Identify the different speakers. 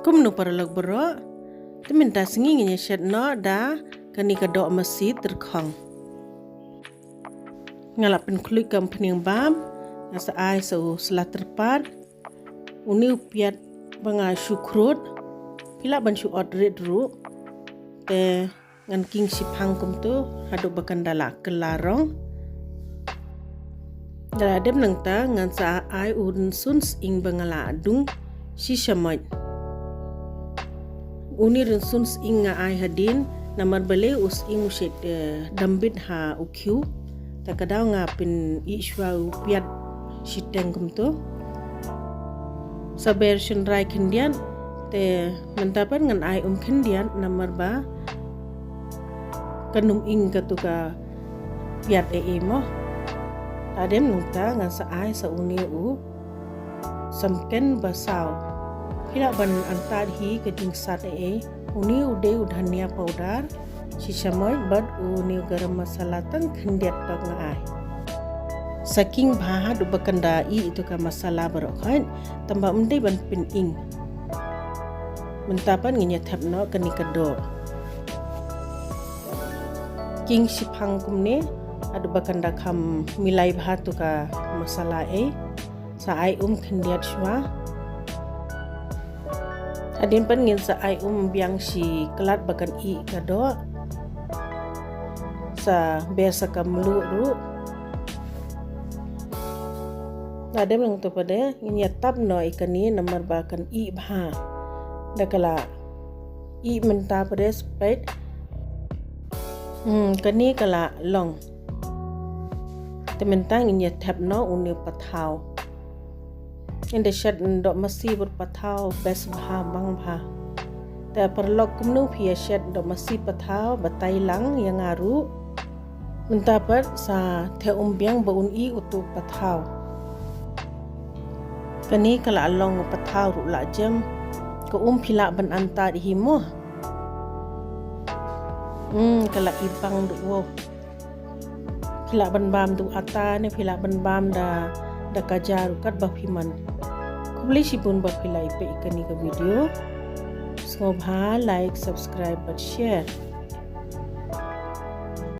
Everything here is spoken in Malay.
Speaker 1: Kum nu paralog bro, tu minta sengi nginya shed no da kani kadok masjid terkhang. Ngalapin kulit kam pening bam, nasa ai so selat terpad, uni upiat banga syukrut, pila ban syu odrit ru, te ngan king sipang kum tu haduk bakan dalak kelarong. Dala dem nang ta ngan sa ai un suns ing bangala adung si shamaj. Uni rin suns ing nga ai hadin namar bale us ing usit dambit ha ukyu takadaw nga pin ishwa upiat siteng kum tu. Sa version rai kendian te mentapan ngan ai kendian namar ba kanum ing katuka piat mo. Adem nungta ngan sa ai sa uni u samken basaw pila ban antad hi ke jingsat uni ude udhania powder sishamoy bad uni garam masala tang khendiat tok nga ai saking bha du bakanda i itu ka masala barokhan tamba umde ban pin ing mentapan nginya thapno kani kado king sipang kumne adu bakanda kham milai bha tu ka masala sa ai khendiat shwa adin pan ngin sa ai biang si kelat bakan i kado sa besa kamlu ru adem nang to pade ngin tap no ikani namar bakan i bha dakala i menta pade spait kani kala long tementang ngin tap no uni pathau in the shed dok masih berpathau bes bha bang bha te perlok kumnu phia shed dok masih pathau batai lang yang aru mentapat sa the biang baun i utu pathau kani kala along pathau ru la jam ko phila ban anta hi mo kala ibang du wo phila ban bam du ata ne phila ban bam da kajar kat bafiman kubli sipun bafilai pe ikani ka video so like subscribe but share